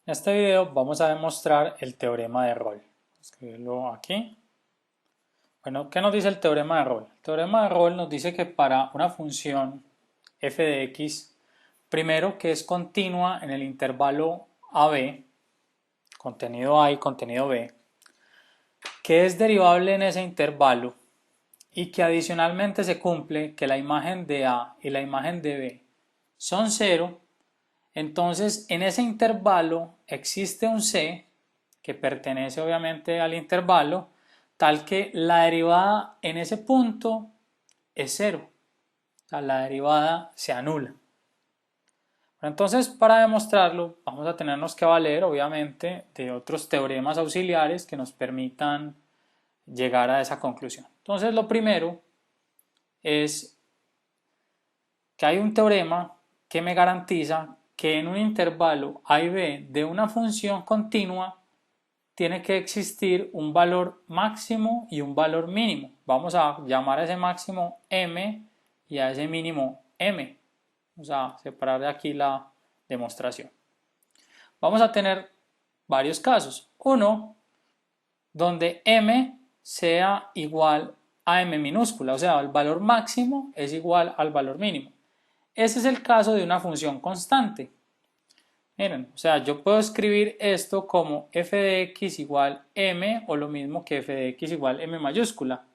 En este video vamos a demostrar el teorema de Rolle. Escribirlo aquí. Bueno, ¿qué nos dice el teorema de Rolle? El teorema de Rolle nos dice que para una función f de x, primero que es continua en el intervalo AB, contenido A y contenido B, que es derivable en ese intervalo y que adicionalmente se cumple que la imagen de A y la imagen de B son cero. Entonces, en ese intervalo existe un c que pertenece obviamente al intervalo, tal que la derivada en ese punto es cero. O sea, la derivada se anula. Entonces, para demostrarlo, vamos a tenernos que valer, obviamente, de otros teoremas auxiliares que nos permitan llegar a esa conclusión. Entonces, lo primero es que hay un teorema que me garantiza que en un intervalo a y b de una función continua tiene que existir un valor máximo y un valor mínimo. Vamos a llamar a ese máximo m y a ese mínimo m. Vamos a separar de aquí la demostración. Vamos a tener varios casos. Uno, donde m sea igual a m minúscula, o sea, el valor máximo es igual al valor mínimo. Ese es el caso de una función constante. Miren, o sea, yo puedo escribir esto como f de x igual m o lo mismo que f de x igual m mayúscula.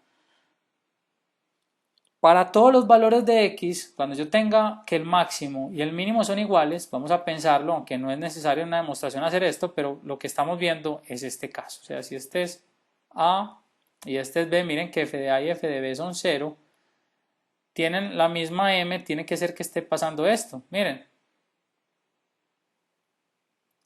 Para todos los valores de x, cuando yo tenga que el máximo y el mínimo son iguales, vamos a pensarlo, aunque no es necesario en una demostración hacer esto, pero lo que estamos viendo es este caso. O sea, si este es a y este es b, miren que f de a y f de b son 0, tienen la misma m, tiene que ser que esté pasando esto. Miren,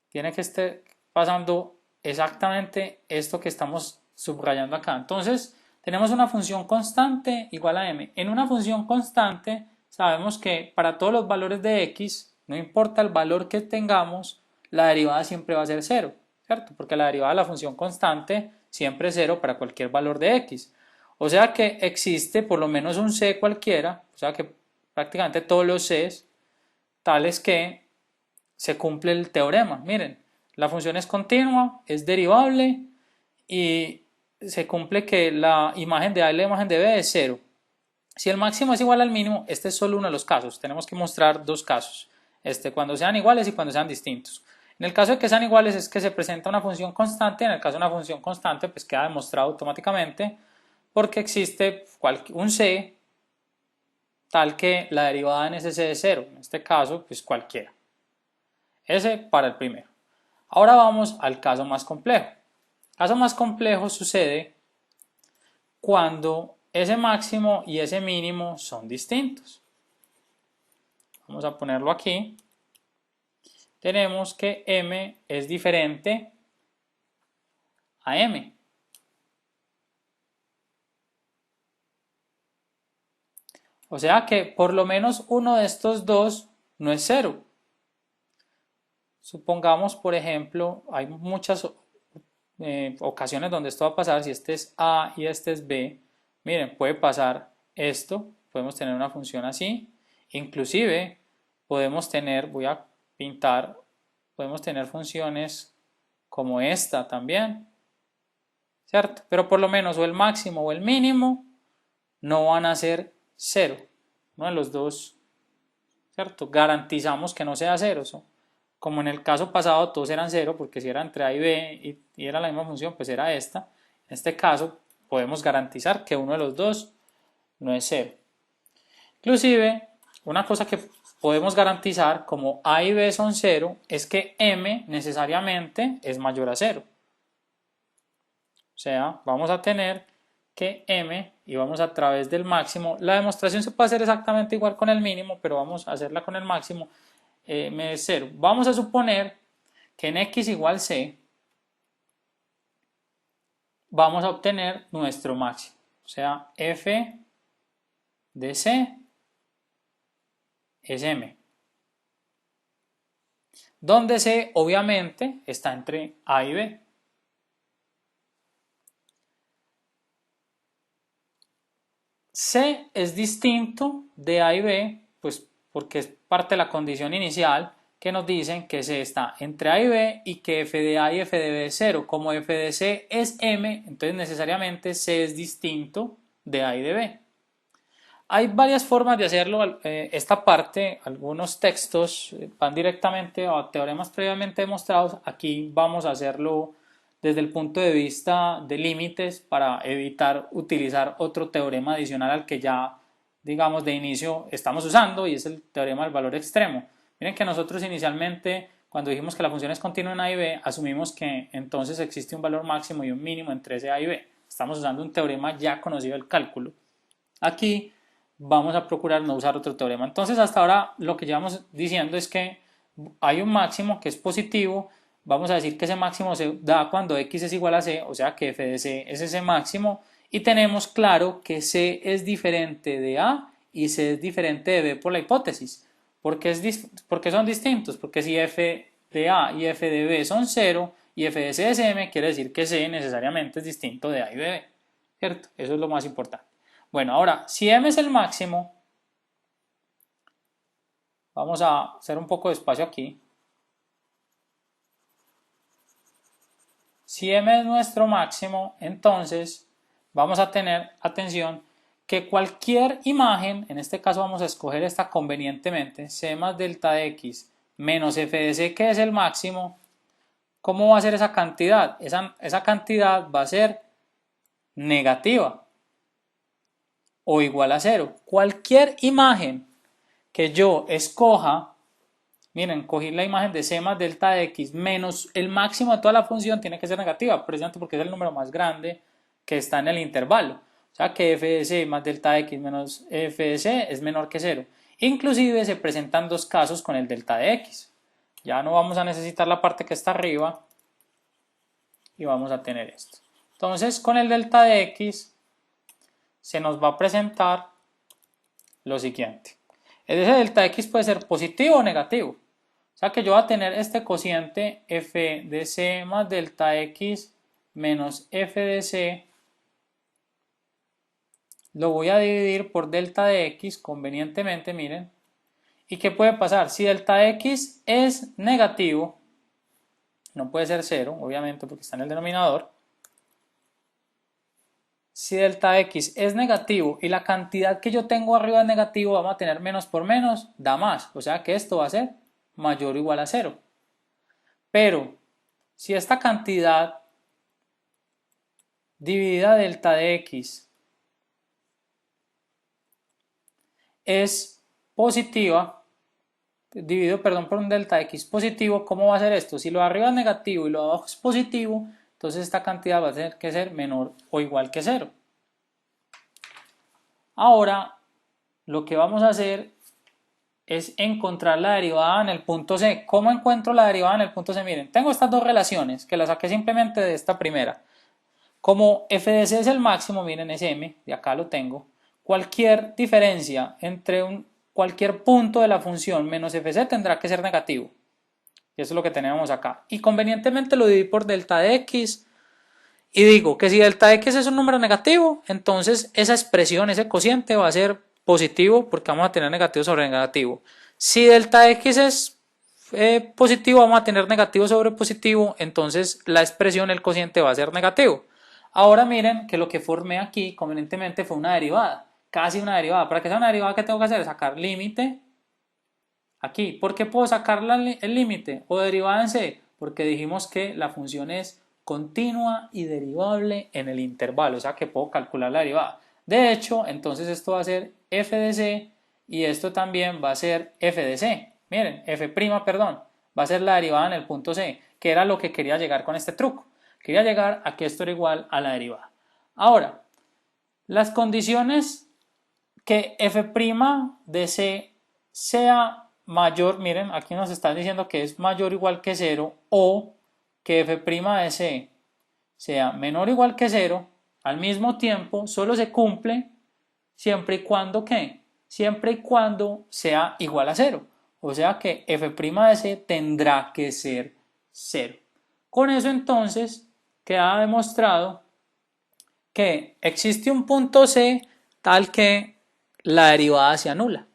tiene que estar pasando exactamente esto que estamos subrayando acá. Entonces, tenemos una función constante igual a m. En una función constante, sabemos que para todos los valores de x, no importa el valor que tengamos, la derivada siempre va a ser 0, ¿cierto? Porque la derivada de la función constante siempre es 0 para cualquier valor de x. O sea que existe por lo menos un c cualquiera, o sea que prácticamente todos los c's, tales que se cumple el teorema. Miren, la función es continua, es derivable y se cumple que la imagen de A y la imagen de B es 0. Si el máximo es igual al mínimo, este es solo uno de los casos. Tenemos que mostrar dos casos, cuando sean iguales y cuando sean distintos. En el caso de que sean iguales es que se presenta una función constante. En el caso de una función constante, pues queda demostrado automáticamente porque existe un c tal que la derivada en ese c es 0. En este caso, pues cualquiera. Ese para el primero. Ahora vamos al caso más complejo. El caso más complejo sucede cuando ese máximo y ese mínimo son distintos. Vamos a ponerlo aquí. Tenemos que m es diferente a m. O sea que por lo menos uno de estos dos no es 0. Supongamos, por ejemplo, hay muchas ocasiones donde esto va a pasar. Si este es a y este es b, miren, puede pasar esto. Podemos tener una función así. Inclusive podemos tener, voy a pintar, podemos tener funciones como esta también, ¿cierto? Pero por lo menos o el máximo o el mínimo no van a ser 0. Uno de los dos, ¿cierto? Garantizamos que no sea 0. Como en el caso pasado todos eran 0, porque si era entre a y b y era la misma función, pues era esta. En este caso podemos garantizar que uno de los dos no es 0. Inclusive, una cosa que podemos garantizar, como a y b son 0, es que m necesariamente es mayor a 0. O sea, vamos a tener que m, y vamos a través del máximo, la demostración se puede hacer exactamente igual con el mínimo, pero vamos a hacerla con el máximo, m es 0. Vamos a suponer que en x igual c, vamos a obtener nuestro máximo. O sea, f de c es m. Donde c obviamente está entre a y b. C es distinto de A y B, pues porque es parte de la condición inicial, que nos dicen que C está entre A y B y que f de A y f de B es 0. Como f de C es M, entonces necesariamente C es distinto de A y de B. Hay varias formas de hacerlo. Esta parte, algunos textos van directamente a teoremas previamente demostrados. Aquí vamos a hacerlo desde el punto de vista de límites para evitar utilizar otro teorema adicional al que ya, digamos, de inicio estamos usando, y es el teorema del valor extremo. Miren que nosotros inicialmente, cuando dijimos que la función es continua en A y B, asumimos que entonces existe un valor máximo y un mínimo entre ese A y B. Estamos usando un teorema ya conocido del cálculo. Aquí vamos a procurar no usar otro teorema. Entonces, hasta ahora lo que llevamos diciendo es que hay un máximo que es positivo. Vamos a decir que ese máximo se da cuando x es igual a c, o sea que f de c es ese máximo, y tenemos claro que c es diferente de a y c es diferente de b por la hipótesis. ¿Por qué son distintos? Porque si f de a y f de b son 0 y f de c es m, quiere decir que c necesariamente es distinto de a y de b, ¿cierto? Eso es lo más importante. Bueno, ahora, si m es el máximo, vamos a hacer un poco de espacio aquí. Si m es nuestro máximo, entonces vamos a tener, atención, que cualquier imagen, en este caso vamos a escoger esta convenientemente, c más delta de x menos f de c, que es el máximo. ¿Cómo va a ser esa cantidad? Esa cantidad va a ser negativa o igual a 0. Cualquier imagen que yo escoja, miren, cogí la imagen de c más delta de x menos el máximo de toda la función, tiene que ser negativa, precisamente porque es el número más grande que está en el intervalo. O sea que f de c más delta de x menos f de c es menor que 0. Inclusive se presentan dos casos con el delta de x. Ya no vamos a necesitar la parte que está arriba y vamos a tener esto. Entonces, con el delta de x se nos va a presentar lo siguiente. Ese delta de x puede ser positivo o negativo. O sea que yo voy a tener este cociente f de c más delta x menos f de c. Lo voy a dividir por delta de x convenientemente, miren. ¿Y qué puede pasar? Si delta de x es negativo, no puede ser 0, obviamente porque está en el denominador. Si delta x es negativo y la cantidad que yo tengo arriba es negativo, vamos a tener menos por menos, da más. O sea que esto va a ser mayor o igual a 0. Pero si esta cantidad dividida delta de x es positiva, dividido por un delta de x positivo, ¿cómo va a ser esto? Si lo de arriba es negativo y lo de abajo es positivo, entonces esta cantidad va a tener que ser menor o igual que 0. Ahora lo que vamos a hacer es encontrar la derivada en el punto C. ¿Cómo encuentro la derivada en el punto C? Miren, tengo estas dos relaciones que las saqué simplemente de esta primera. Como f de c es el máximo, miren, es m, de acá lo tengo. Cualquier diferencia entre cualquier punto de la función menos fc tendrá que ser negativo. Y eso es lo que tenemos acá. Y convenientemente lo dividí por delta de x. Y digo que si delta de x es un número negativo, entonces esa expresión, ese cociente va a ser positivo porque vamos a tener negativo sobre negativo. Si delta de x es positivo, vamos a tener negativo sobre positivo, entonces la expresión, el cociente va a ser negativo. Ahora miren que lo que formé aquí convenientemente fue una derivada, casi una derivada. Para que sea una derivada, ¿qué tengo que hacer? Sacar límite aquí. ¿Por qué puedo sacar el límite o derivada en c? Porque dijimos que la función es continua y derivable en el intervalo, o sea que puedo calcular la derivada. De hecho, entonces esto va a ser f de c y esto también va a ser f de c. Miren, perdón, va a ser la derivada en el punto c, que era lo que quería llegar con este truco. Quería llegar a que esto era igual a la derivada. Ahora, las condiciones que f' de c sea mayor, miren, aquí nos están diciendo que es mayor o igual que 0 o que f' de c sea menor o igual que 0, al mismo tiempo solo se cumple siempre y cuando ¿qué? Siempre y cuando sea igual a 0. O sea que f' de c tendrá que ser 0. Con eso entonces queda demostrado que existe un punto C tal que la derivada se anula.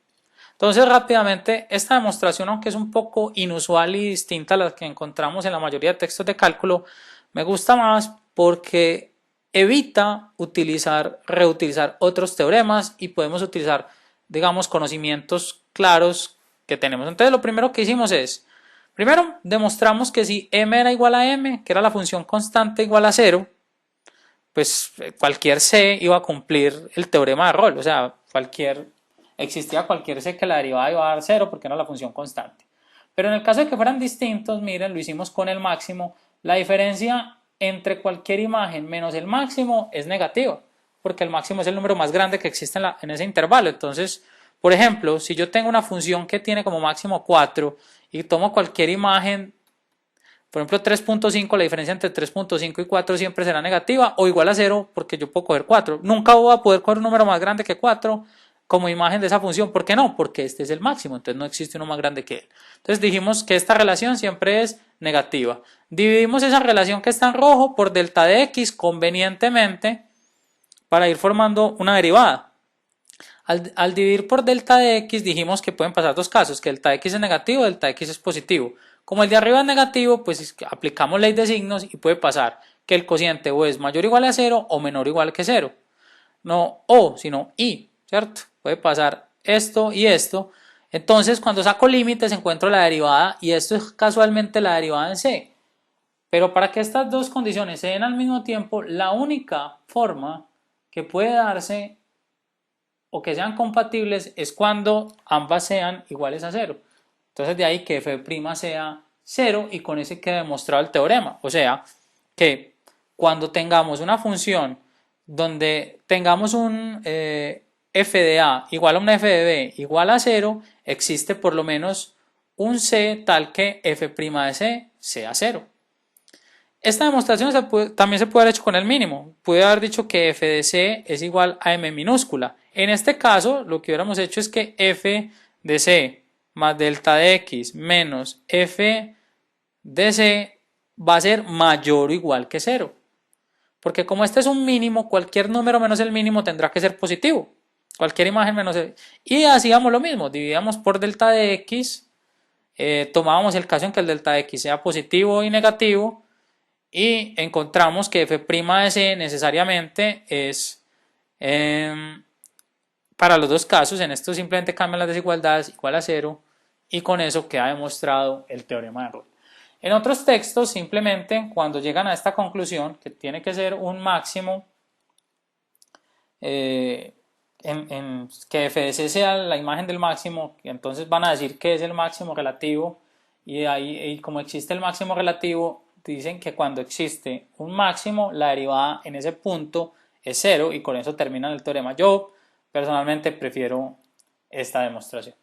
Entonces rápidamente esta demostración, aunque es un poco inusual y distinta a la que encontramos en la mayoría de textos de cálculo, me gusta más porque evita reutilizar otros teoremas y podemos utilizar, digamos, conocimientos claros que tenemos. Entonces lo primero que hicimos es, primero demostramos que si m era igual a m, que era la función constante igual a 0, pues cualquier c iba a cumplir el teorema de Rolle, o sea, existía cualquier c que la derivada iba a dar 0 porque era la función constante. Pero en el caso de que fueran distintos, miren, lo hicimos con el máximo, la diferencia entre cualquier imagen menos el máximo es negativa, porque el máximo es el número más grande que existe en ese intervalo. Entonces, por ejemplo, si yo tengo una función que tiene como máximo 4 y tomo cualquier imagen, por ejemplo 3.5, la diferencia entre 3.5 y 4 siempre será negativa o igual a 0 porque yo puedo coger 4. Nunca voy a poder coger un número más grande que 4 como imagen de esa función. ¿Por qué no? Porque este es el máximo, entonces no existe uno más grande que él. Entonces dijimos que esta relación siempre es negativa. Dividimos esa relación que está en rojo por delta de x convenientemente para ir formando una derivada. Al dividir por delta de x dijimos que pueden pasar dos casos, que delta de x es negativo, delta de x es positivo. Como el de arriba es negativo, pues aplicamos ley de signos y puede pasar que el cociente o es mayor o igual a 0 o menor o igual que 0. No o, sino y, ¿cierto? Puede pasar esto y esto. Entonces, cuando saco límites encuentro la derivada y esto es casualmente la derivada en c. Pero para que estas dos condiciones se den al mismo tiempo, la única forma que puede darse o que sean compatibles es cuando ambas sean iguales a 0. Entonces de ahí que f' sea 0 y con ese queda demostrado el teorema. O sea que cuando tengamos una función donde tengamos un f de a igual a un f de b igual a 0, existe por lo menos un c tal que f' de c sea 0. Esta demostración también se puede haber hecho con el mínimo. Pude haber dicho que f de c es igual a m minúscula. En este caso, lo que hubiéramos hecho es que f de c más delta de x menos f de c va a ser mayor o igual que 0. Porque como este es un mínimo, cualquier número menos el mínimo tendrá que ser positivo. Cualquier imagen menos el... Y hacíamos lo mismo, dividíamos por delta de x, tomábamos el caso en que el delta de x sea positivo y negativo, y encontramos que f' de c necesariamente es para los dos casos. En esto simplemente cambian las desigualdades, igual a 0, y con eso queda demostrado el teorema de Rolle. En otros textos simplemente cuando llegan a esta conclusión que tiene que ser un máximo, que f de c sea la imagen del máximo, entonces van a decir que es el máximo relativo, y ahí y como existe el máximo relativo dicen que cuando existe un máximo, la derivada en ese punto es 0 y con eso terminan el teorema. Yo personalmente prefiero esta demostración.